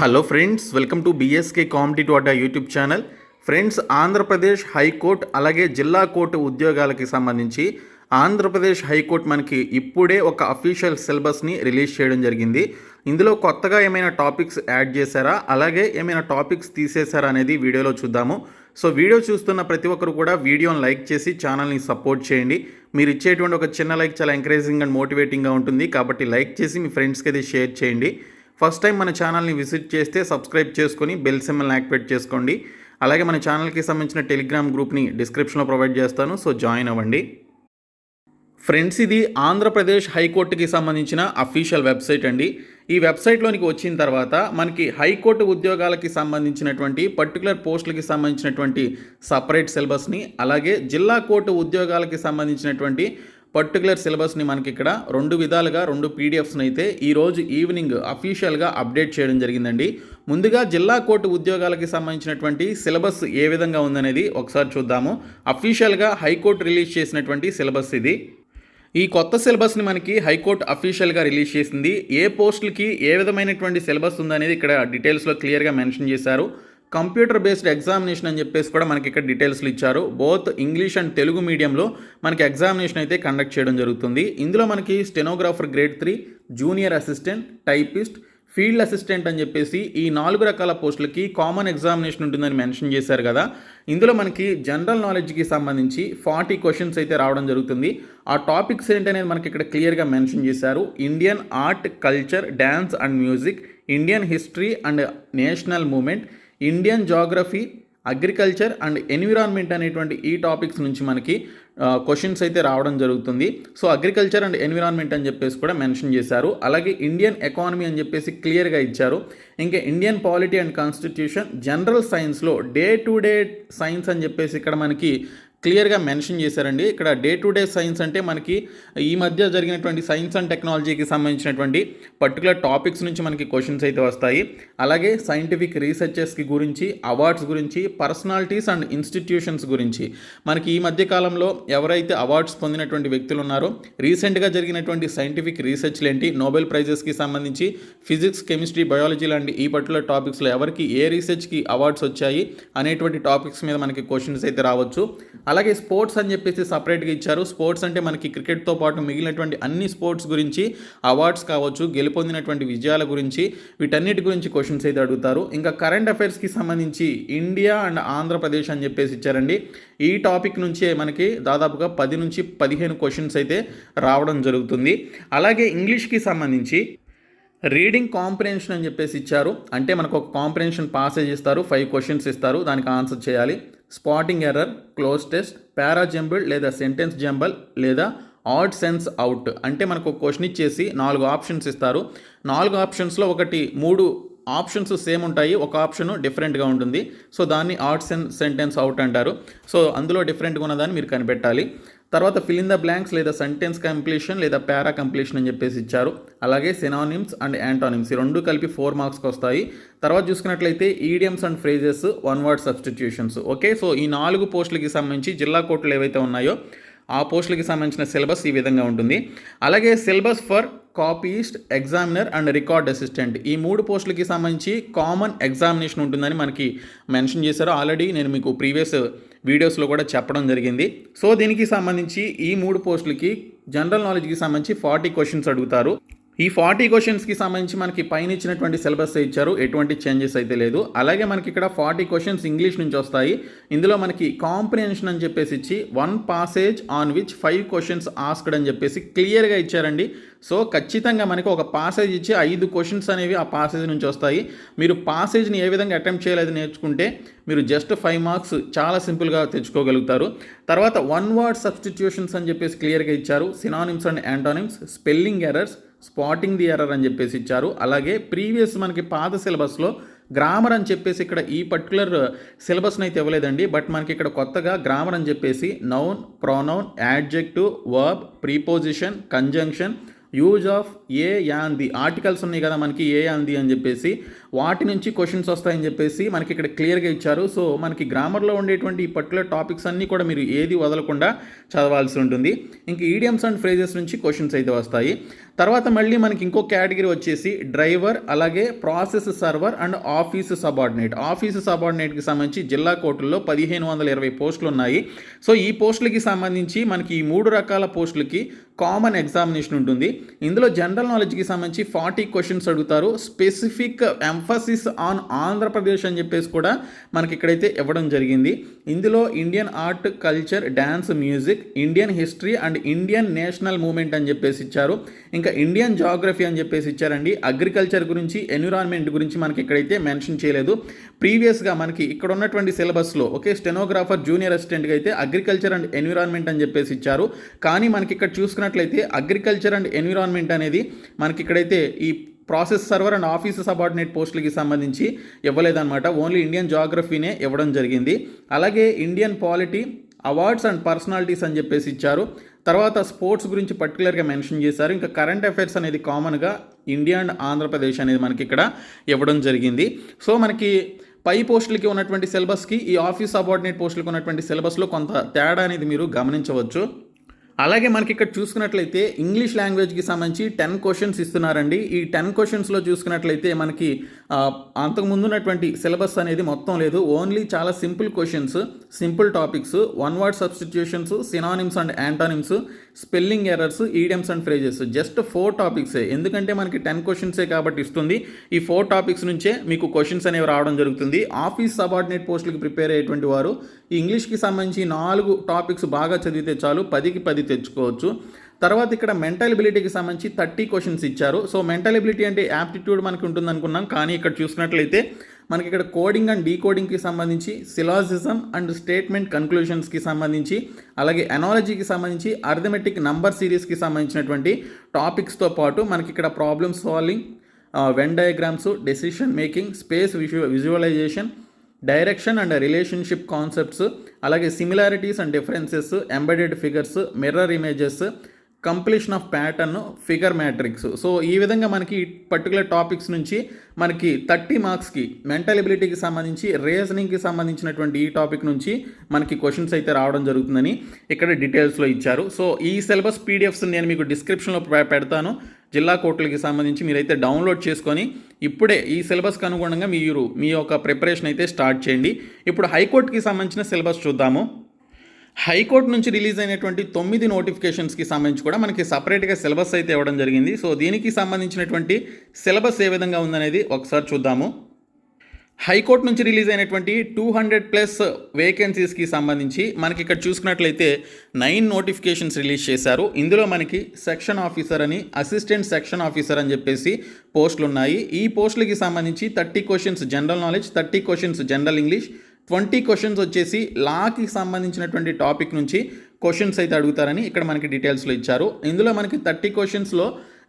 Hello friends, welcome to BSK competitive Adda YouTube channel. Friends, Andhra Pradesh high court అలాగే జిల్లా court ఉద్యోగాలకి సంబంధించి ఆంధ్రప్రదేశ్ హైకోర్టు మనకి ఇప్పుడే ఒక అఫీషియల్ సిలబస్ని రిలీజ్ చేయడం జరిగింది. ఇందులో కొత్తగా ఏమైనా టాపిక్స్ యాడ్ చేశారా, అలాగే ఏమైనా టాపిక్స్ తీసేశారా అనేది వీడియోలో చూద్దాము. సో వీడియో చూస్తున్న ప్రతి ఒక్కరు కూడా వీడియోని లైక్ చేసి ఛానల్ని సపోర్ట్ చేయండి. మీరు ఇచ్చేటువంటి ఒక చిన్న లైక్ చాలా ఎంకరేజింగ్ అండ్ మోటివేటింగ్గా ఉంటుంది, కాబట్టి లైక్ చేసి మీ ఫ్రెండ్స్కి అది షేర్ చేయండి. ఫస్ట్ టైం మన ఛానల్ని విజిట్ చేస్తే సబ్స్క్రైబ్ చేసుకొని బెల్ సింబల్ని యాక్టివేట్ చేసుకోండి. అలాగే మన ఛానల్కి సంబంధించిన టెలిగ్రామ్ గ్రూప్ని డిస్క్రిప్షన్లో ప్రొవైడ్ చేస్తాను, సో జాయిన్ అవ్వండి. ఫ్రెండ్స్, ఇది ఆంధ్రప్రదేశ్ హైకోర్టుకి సంబంధించిన అఫీషియల్ వెబ్సైట్ అండి. ఈ వెబ్సైట్లోనికి వచ్చిన తర్వాత మనకి హైకోర్టు ఉద్యోగాలకి సంబంధించినటువంటి పర్టికులర్ పోస్టులకి సంబంధించినటువంటి సపరేట్ సిలబస్ని, అలాగే జిల్లా కోర్టు ఉద్యోగాలకి సంబంధించినటువంటి పర్టికులర్ సిలబస్ని మనకి ఇక్కడ రెండు విధాలుగా రెండు పీడిఎఫ్స్ని అయితే ఈరోజు ఈవినింగ్ అఫీషియల్గా అప్డేట్ చేయడం జరిగిందండి. ముందుగా జిల్లా కోర్టు ఉద్యోగాలకి సంబంధించినటువంటి సిలబస్ ఏ విధంగా ఉందనేది ఒకసారి చూద్దాము. అఫీషియల్గా హైకోర్టు రిలీజ్ చేసినటువంటి సిలబస్ ఇది. ఈ కొత్త సిలబస్ని మనకి హైకోర్టు అఫీషియల్గా రిలీజ్ చేసింది. ఏ పోస్టులకి ఏ విధమైనటువంటి సిలబస్ ఉందనేది ఇక్కడ డీటెయిల్స్లో క్లియర్గా మెన్షన్ చేశారు. కంప్యూటర్ బేస్డ్ ఎగ్జామినేషన్ అని చెప్పేసి కూడా మనకి ఇక్కడ డీటెయిల్స్లు ఇచ్చారు. బోత్ ఇంగ్లీష్ అండ్ తెలుగు మీడియంలో మనకి ఎగ్జామినేషన్ అయితే కండక్ట్ చేయడం జరుగుతుంది. ఇందులో మనకి stenographer grade 3, junior assistant, typist, field assistant అని చెప్పేసి ఈ 4 రకాల పోస్టులకి కామన్ ఎగ్జామినేషన్ ఉంటుందని మెన్షన్ చేశారు కదా. ఇందులో మనకి జనరల్ నాలెడ్జ్కి సంబంధించి 40 క్వశ్చన్స్ అయితే రావడం జరుగుతుంది. ఆ టాపిక్స్ ఏంటనేది మనకి ఇక్కడ క్లియర్గా మెన్షన్ చేశారు. Indian art, culture, dance and music, Indian history and national movement, Indian geography, agriculture and environment అనేటువంటి ఈ టాపిక్స్ నుంచి మనకి క్వశ్చన్స్ అయితే రావడం జరుగుతుంది. సో అగ్రికల్చర్ అండ్ ఎన్విరాన్మెంట్ అని చెప్పేసి కూడా మెన్షన్ చేశారు. అలాగే ఇండియన్ ఎకానమీ అని చెప్పేసి క్లియర్గా ఇచ్చారు. ఇంకా Indian polity and constitution, general సైన్స్లో డే టు డే సైన్స్ అని చెప్పేసి ఇక్కడ మనకి క్లియర్గా మెన్షన్ చేశారండి. ఇక్కడ డే టు డే సైన్స్ అంటే మనకి ఈ మధ్య జరిగినటువంటి సైన్స్ అండ్ టెక్నాలజీకి సంబంధించినటువంటి పర్టికులర్ టాపిక్స్ నుంచి మనకి క్వశ్చన్స్ అయితే వస్తాయి. అలాగే సైంటిఫిక్ రీసెర్చెస్కి గురించి, అవార్డ్స్ గురించి, పర్సనాలిటీస్ అండ్ ఇన్స్టిట్యూషన్స్ గురించి, మనకి ఈ మధ్య కాలంలో ఎవరైతే అవార్డ్స్ పొందినటువంటి వ్యక్తులు ఉన్నారో, రీసెంట్గా జరిగినటువంటి సైంటిఫిక్ రీసెర్చ్లు ఏంటి, నోబెల్ ప్రైజెస్కి సంబంధించి ఫిజిక్స్, కెమిస్ట్రీ, బయాలజీ లాంటి ఈ పర్టికులర్ టాపిక్స్లో ఎవరికి ఏ రీసెర్చ్కి అవార్డ్స్ వచ్చాయి అనేటువంటి టాపిక్స్ మీద మనకి క్వశ్చన్స్ అయితే రావచ్చు. అలాగే స్పోర్ట్స్ అని చెప్పేసి సపరేట్గా ఇచ్చారు. స్పోర్ట్స్ అంటే మనకి క్రికెట్తో పాటు మిగిలినటువంటి అన్ని స్పోర్ట్స్ గురించి, అవార్డ్స్ కావచ్చు, గెలుపొందినటువంటి విజయాల గురించి, వీటన్నిటి గురించి క్వశ్చన్స్ అయితే అడుగుతారు. ఇంకా కరెంట్ అఫైర్స్కి సంబంధించి ఇండియా అండ్ ఆంధ్రప్రదేశ్ అని చెప్పేసి ఇచ్చారండి. ఈ టాపిక్ నుంచే మనకి దాదాపుగా 10 నుంచి 15 క్వశ్చన్స్ అయితే రావడం జరుగుతుంది. అలాగే ఇంగ్లీష్కి సంబంధించి రీడింగ్ కాంప్రిహెన్షన్ అని చెప్పేసి ఇచ్చారు. అంటే మనకు ఒక కాంప్రిహెన్షన్ పాసేజ్ ఇస్తారు, 5 క్వశ్చన్స్ ఇస్తారు, దానికి ఆన్సర్ చేయాలి. స్పాటింగ్ ఎర్రర్, క్లోజ్ టెస్ట్, పారా జంబుల్ లేదా సెంటెన్స్ జంబల్ లేదా ఆడ్ సెన్స్ అవుట్. అంటే మనకు ఒక క్వశ్చన్ ఇచ్చేసి 4 ఆప్షన్స్ ఇస్తారు. 4 ఆప్షన్స్లో 3 ఆప్షన్స్ సేమ్ ఉంటాయి, ఒక ఆప్షన్ డిఫరెంట్గా ఉంటుంది. సో దాన్ని ఆడ్ సెంటెన్స్ అవుట్ అంటారు. సో అందులో డిఫరెంట్గా ఉన్నదాన్ని మీరు కనిపెట్టాలి. తర్వాత ఫిల్ ఇన్ ద బ్లాంక్స్ లేదా సెంటెన్స్ కంప్లీషన్ లేదా పారా కంప్లీషన్ అని చెప్పేసి ఇచ్చారు. అలాగే సినానిమ్స్ అండ్ యాంటానిమ్స్, ఈ 2 కలిపి 4 మార్క్స్కి వస్తాయి. తర్వాత చూసుకున్నట్లయితే idioms and phrases, 1 word substitutions. Okay, so ఈ 4 పోస్టులకి సంబంధించి జిల్లా కోర్టులు ఏవైతే ఉన్నాయో ఆ పోస్టులకి సంబంధించిన సిలబస్ ఈ విధంగా ఉంటుంది. అలాగే syllabus for copyist, examiner and record assistant, ఈ 3 పోస్టులకి సంబంధించి కామన్ ఎగ్జామినేషన్ ఉంటుందని మనకి మెన్షన్ చేశారు. ఆల్రెడీ నేను మీకు ప్రీవియస్ వీడియోస్లో కూడా చెప్పడం జరిగింది. సో దీనికి సంబంధించి ఈ 3 పోస్టులకి జనరల్ నాలెడ్జ్కి సంబంధించి 40 క్వశ్చన్స్ అడుగుతారు. ఈ 40 క్వశ్చన్స్కి సంబంధించి మనకి పైన ఇచ్చినటువంటి సిలబస్ ఇచ్చారు, ఎటువంటి చేంజెస్ అయితే లేదు. అలాగే మనకి ఇక్కడ 40 క్వశ్చన్స్ ఇంగ్లీష్ నుంచి వస్తాయి. ఇందులో మనకి కాంప్రిహెన్షన్ అని చెప్పేసి ఇచ్చి 1 passage on which 5 questions asked అని చెప్పేసి క్లియర్గా ఇచ్చారండి. సో ఖచ్చితంగా మనకి ఒక పాసేజ్ ఇచ్చి 5 క్వశ్చన్స్ అనేవి ఆ పాసేజ్ నుంచి వస్తాయి. మీరు పాసేజ్ని ఏ విధంగా అటెంప్ట్ చేయాలి నేర్చుకుంటే మీరు జస్ట్ 5 మార్క్స్ చాలా సింపుల్గా తెచ్చుకోగలుగుతారు. తర్వాత 1 వర్డ్ సబ్స్టిట్యూషన్స్ అని చెప్పేసి క్లియర్గా ఇచ్చారు. Synonyms and antonyms, spelling errors, spotting the error అని చెప్పేసి ఇచ్చారు. అలాగే ప్రీవియస్ మనకి పాత సిలబస్లో గ్రామర్ అని చెప్పేసి ఇక్కడ ఈ పర్టికులర్ సిలబస్ని అయితే ఇవ్వలేదండి. బట్ మనకి ఇక్కడ కొత్తగా గ్రామర్ అని చెప్పేసి noun, pronoun, adjective, verb, preposition, conjunction, use of a an the articles ఉన్నాయి కదా మనకి ఏ యాన్ ది అని చెప్పేసి, వాటి నుంచి క్వశ్చన్స్ వస్తాయని చెప్పేసి మనకి ఇక్కడ క్లియర్గా ఇచ్చారు. సో మనకి గ్రామర్లో ఉండేటువంటి ఈ పర్టికులర్ టాపిక్స్ అన్నీ కూడా మీరు ఏది వదలకుండా చదవాల్సి ఉంటుంది. ఇంక ఈడియమ్స్ అండ్ ఫ్రేజెస్ నుంచి క్వశ్చన్స్ అయితే వస్తాయి. తర్వాత మళ్ళీ మనకి ఇంకో కేటగిరీ వచ్చేసి డ్రైవర్, అలాగే process server and office subordinate. Office సబార్డినేట్కి సంబంధించి జిల్లా కోర్టుల్లో 1520 పోస్టులు ఉన్నాయి. సో ఈ పోస్టులకి సంబంధించి మనకి ఈ 3 రకాల పోస్టులకి కామన్ ఎగ్జామినేషన్ ఉంటుంది. ఇందులో జనరల్ నాలెడ్జ్కి సంబంధించి 40 క్వశ్చన్స్ అడుగుతారు. స్పెసిఫిక్ ఎంఫసిస్ ఆన్ ఆంధ్రప్రదేశ్ అని చెప్పేసి కూడా మనకి ఇక్కడైతే ఇవ్వడం జరిగింది. ఇందులో Indian art, culture, dance, music, Indian history and Indian national movement అని చెప్పేసి ఇచ్చారు. ఇంకా ఇండియన్ జాగ్రఫీ అని చెప్పేసి ఇచ్చారండి. అగ్రికల్చర్ గురించి, ఎన్విరాన్మెంట్ గురించి మనకి ఇక్కడైతే మెన్షన్ చేయలేదు. ప్రీవియస్గా మనకి ఇక్కడ ఉన్నటువంటి సిలబస్లో స్టెనోగ్రాఫర్, జూనియర్ అసిస్టెంట్గా అయితే అగ్రికల్చర్ అండ్ ఎన్విరాన్మెంట్ అని చెప్పేసి ఇచ్చారు. కానీ మనకి ఇక్కడ చూసుకున్నట్లయితే అగ్రికల్చర్ అండ్ ఎన్విరాన్మెంట్ అనేది మనకి ఇక్కడైతే ఈ process server and office subordinate పోస్టులకి సంబంధించి ఇవ్వలేదన్నమాట. ఓన్లీ ఇండియన్ జాగ్రఫీనే ఇవ్వడం జరిగింది. అలాగే Indian polity, awards and personalities అని చెప్పేసి ఇచ్చారు. తర్వాత స్పోర్ట్స్ గురించి పర్టికులర్గా మెన్షన్ చేశారు. ఇంకా కరెంట్ అఫైర్స్ అనేది కామన్గా ఇండియా అండ్ ఆంధ్రప్రదేశ్ అనేది మనకి ఇక్కడ ఇవ్వడం జరిగింది. సో మనకి పై పోస్టులకి ఉన్నటువంటి సిలబస్కి ఈ ఆఫీస్ సబార్డినేట్ పోస్టులకు ఉన్నటువంటి సిలబస్లో కొంత తేడా అనేది మీరు గమనించవచ్చు. అలాగే మనకి ఇక్కడ చూసుకున్నట్లయితే ఇంగ్లీష్ లాంగ్వేజ్కి సంబంధించి 10 క్వశ్చన్స్ ఇస్తున్నారండి. ఈ 10 క్వశ్చన్స్లో చూసుకున్నట్లయితే మనకి అంతకుముందు ఉన్నటువంటి సిలబస్ అనేది మొత్తం లేదు. ఓన్లీ చాలా simple questions, simple topics, 1 word substitutions, synonyms and antonyms, spelling errors, idioms and phrases, just 4 టాపిక్సే. ఎందుకంటే మనకి 10 క్వశ్చన్సే కాబట్టి ఇస్తుంది. ఈ 4 టాపిక్స్ నుంచే మీకు క్వశ్చన్స్ అనేవి రావడం జరుగుతుంది. ఆఫీస్ సబార్డినేట్ పోస్టులకి ప్రిపేర్ అయ్యేటువంటి వారు ఈ ఇంగ్లీష్కి సంబంధించి 4 టాపిక్స్ బాగా చదివితే చాలు, 10కి 10 తెచ్చుకోవచ్చు. తర్వాత ఇక్కడ మెంటల్ ఎబిలిటీకి సంబంధించి 30 క్వశ్చన్స్ ఇచ్చారు. సో మెంటల్ ఎబిలిటీ అంటే యాప్టిట్యూడ్ మనకి ఉంటుంది అనుకున్నాం, కానీ ఇక్కడ చూసినట్లయితే మనకి ఇక్కడ కోడింగ్ అండ్ డీకోడింగ్కి సంబంధించి, సిలాజిజం అండ్ స్టేట్మెంట్ కన్క్లూషన్స్కి సంబంధించి, అలాగే ఎనాలజీకి సంబంధించి, అర్థమెటిక్ నంబర్ సిరీస్కి సంబంధించినటువంటి టాపిక్స్తో పాటు మనకి ఇక్కడ problem solving, Venn diagrams, decision making, space visualisation, direction and relationship concepts, అలాగే similarities and differences, embedded figures, mirror images, completion of pattern, figure matrix. So ఈ విధంగా మనకి పర్టికులర్ టాపిక్స్ నుంచి మనకి 30 మార్క్స్కి మెంటల్ ఎబిలిటీకి సంబంధించి, రీజనింగ్కి సంబంధించినటువంటి ఈ టాపిక్ నుంచి మనకి క్వశ్చన్స్ అయితే రావడం జరుగుతుందని ఇక్కడ డీటెయిల్స్లో ఇచ్చారు. సో ఈ సిలబస్ పీడిఎఫ్స్ నేను మీకు డిస్క్రిప్షన్లో పెడతాను. జిల్లా కోర్టులకి సంబంధించి మీరైతే డౌన్లోడ్ చేసుకొని ఇప్పుడే ఈ సిలబస్కి అనుగుణంగా మీరు మీ యొక్క ప్రిపరేషన్ అయితే స్టార్ట్ చేయండి. ఇప్పుడు హైకోర్టుకి సంబంధించిన సిలబస్ చూద్దాము. హైకోర్టు నుంచి రిలీజ్ అయినటువంటి 9 నోటిఫికేషన్స్కి సంబంధించి కూడా మనకి సపరేట్గా సిలబస్ అయితే ఇవ్వడం జరిగింది. సో దీనికి సంబంధించినటువంటి సిలబస్ ఏ విధంగా ఉందనేది ఒకసారి చూద్దాము. హైకోర్టు నుంచి రిలీజ్ అయినటువంటి 200+ వేకెన్సీస్కి సంబంధించి మనకి ఇక్కడ చూసుకున్నట్లయితే 9 నోటిఫికేషన్స్ రిలీజ్ చేశారు. ఇందులో మనకి సెక్షన్ ఆఫీసర్ అని, అసిస్టెంట్ సెక్షన్ ఆఫీసర్ అని చెప్పేసి పోస్టులు ఉన్నాయి. ఈ పోస్టులకి సంబంధించి 30 questions general knowledge, 30 questions general English, 20 questions వచ్చేసి లాకి సంబంధించినటువంటి టాపిక్ నుంచి క్వశ్చన్స్ అయితే అడుగుతారని ఇక్కడ మనకి డీటెయిల్స్లో ఇచ్చారు. ఇందులో మనకి 30 క్వశ్చన్స్లో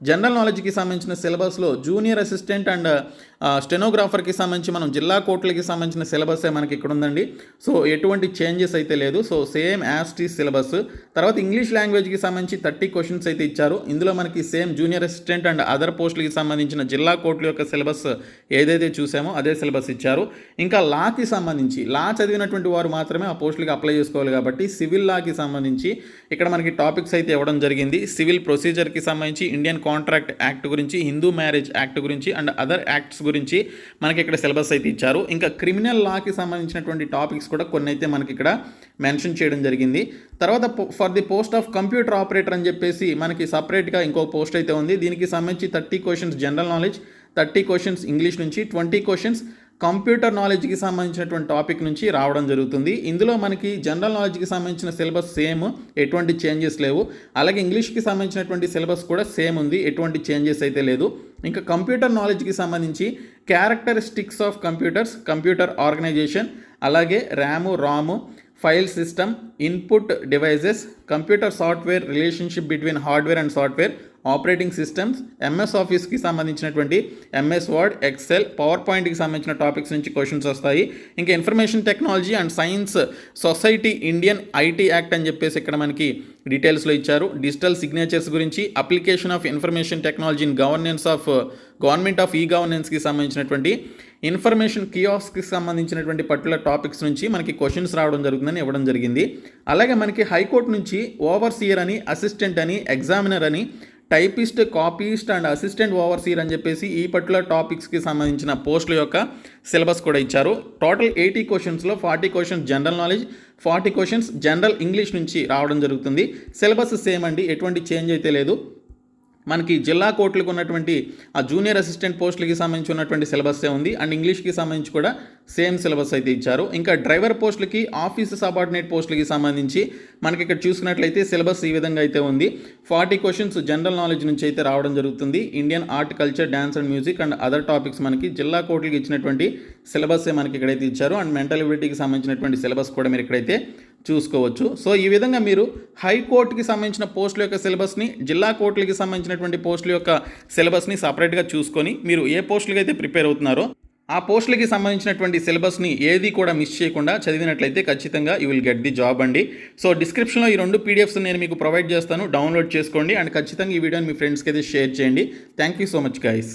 జనరల్ నాలెడ్జ్కి సంబంధించిన సిలబస్లో జూనియర్ అసిస్టెంట్ అండ్ స్టెనోగ్రాఫర్కి సంబంధించి మనం జిల్లా కోర్టులకి సంబంధించిన సిలబసే మనకి ఇక్కడ ఉందండి. సో ఎటువంటి చేంజెస్ అయితే లేదు. So same as the syllabus. తర్వాత ఇంగ్లీష్ లాంగ్వేజ్కి సంబంధించి 30 క్వశ్చన్స్ అయితే ఇచ్చారు. ఇందులో మనకి same junior assistant and other పోస్టులకి సంబంధించిన జిల్లా కోర్టుల యొక్క సిలబస్ ఏదైతే చూసామో అదే సిలబస్ ఇచ్చారు. ఇంకా లాకి సంబంధించి, లా చదివినటువంటి వారు మాత్రమే ఆ పోస్టులకి అప్లై చేసుకోవాలి కాబట్టి సివిల్ లాకి సంబంధించి ఇక్కడ మనకి టాపిక్స్ అయితే ఇవ్వడం జరిగింది. సివిల్ ప్రొసీజర్కి సంబంధించి, ఇండియన్ కాంట్రాక్ట్ యాక్ట్ గురించి, హిందూ మ్యారేజ్ యాక్ట్ గురించి అండ్ అదర్ యాక్ట్స్ గురించి మనకి ఇక్కడ సిలబస్ అయితే ఇచ్చారు. ఇంకా క్రిమినల్ లాకి సంబంధించినటువంటి టాపిక్స్ కూడా కొన్ని అయితే మనకి ఇక్కడ మెన్షన్ చేయడం జరిగింది. తర్వాత for the post of computer operator అని చెప్పేసి మనకి సపరేట్గా ఇంకో పోస్ట్ అయితే ఉంది. దీనికి సంబంధించి 30 questions general knowledge, 30 questions English నుంచి, 20 క్వశ్చన్స్ కంప్యూటర్ నాలెడ్జ్కి సంబంధించినటువంటి టాపిక్ నుంచి రావడం జరుగుతుంది. ఇందులో మనకి జనరల్ నాలెడ్జ్కి సంబంధించిన సిలబస్ సేమ్, ఎటువంటి చేంజెస్ లేవు. అలాగే ఇంగ్లీష్కి సంబంధించినటువంటి సిలబస్ కూడా సేమ్ ఉంది, ఎటువంటి చేంజెస్ అయితే లేదు. ఇంకా కంప్యూటర్ నాలెడ్జ్కి సంబంధించి characteristics of computers, computer organisation, అలాగే RAM, ROM, file system, input devices, computer software, relationship between hardware and software, operating systems, MS ఆఫీస్కి సంబంధించినటువంటి ఎంఎస్ వర్డ్, ఎక్సెల్, పవర్ పాయింట్కి సంబంధించిన టాపిక్స్ నుంచి క్వశ్చన్స్ వస్తాయి. ఇంకా information technology and science society Indian IT act అని చెప్పేసి ఇక్కడ మనకి డీటెయిల్స్లో ఇచ్చారు. డిజిటల్ సిగ్నేచర్స్ గురించి, application of information technology in governance of government of ఈ గవర్నెన్స్కి సంబంధించినటువంటి ఇన్ఫర్మేషన్ కియాస్కి సంబంధించినటువంటి పర్టికులర్ టాపిక్స్ నుంచి మనకి క్వశ్చన్స్ రావడం జరుగుతుందని ఇవ్వడం జరిగింది. అలాగే మనకి హైకోర్టు నుంచి ఓవర్సీయర్ అని, అసిస్టెంట్ అని, ఎగ్జామినర్ అని, typist, copyist and assistant overseer అని చెప్పేసి ఈ పర్టికులర్ టాపిక్స్కి సంబంధించిన పోస్టుల యొక్క సిలబస్ కూడా ఇచ్చారు. Total 80 క్వశ్చన్స్లో 40 questions general knowledge, 40 questions general English నుంచి రావడం జరుగుతుంది. సిలబస్ సేమ్ అండి, ఎటువంటి చేంజ్ అయితే లేదు. మనకి జిల్లా కోర్టులకు ఉన్నటువంటి ఆ జూనియర్ అసిస్టెంట్ పోస్టులకి సంబంధించి ఉన్నటువంటి సిలబస్సే ఉంది అండ్ ఇంగ్లీష్కి సంబంధించి కూడా సేమ్ సిలబస్ అయితే ఇచ్చారు. ఇంకా డ్రైవర్ పోస్టులకి, ఆఫీస్ సబార్డినేట్ పోస్టులకి సంబంధించి మనకి ఇక్కడ చూసుకున్నట్లయితే సిలబస్ ఈ విధంగా అయితే ఉంది. 40 క్వశ్చన్స్ జనరల్ నాలెడ్జ్ నుంచి అయితే రావడం జరుగుతుంది. Indian art, culture, dance and music and other topics మనకి జిల్లా కోర్టులకి ఇచ్చినటువంటి సిలబస్సే మనకి ఇక్కడైతే ఇచ్చారు. అండ్ మెంటల్ ఎబిలిటీకి సంబంధించినటువంటి సిలబస్ కూడా మీరు ఇక్కడైతే చూసుకోవచ్చు. సో ఈ విధంగా మీరు హైకోర్టుకి సంబంధించిన పోస్టుల యొక్క సిలబస్ని, జిల్లా కోర్టులకి సంబంధించినటువంటి పోస్టుల యొక్క సిలబస్ని సపరేట్గా చూసుకొని మీరు ఏ పోస్టులకి అయితే ప్రిపేర్ అవుతున్నారో ఆ పోస్టులకి సంబంధించినటువంటి సిలబస్ని ఏది కూడా మిస్ చేయకుండా చదివినట్లయితే ఖచ్చితంగా you will get the job అండి. సో డిస్క్రిప్షన్లో ఈ 2 PDFs నేను మీకు ప్రొవైడ్ చేస్తాను, డౌన్లోడ్ చేసుకోండి అండ్ ఖచ్చితంగా ఈ వీడియోని మీ ఫ్రెండ్స్కి అయితే షేర్ చేయండి. Thank you so much guys.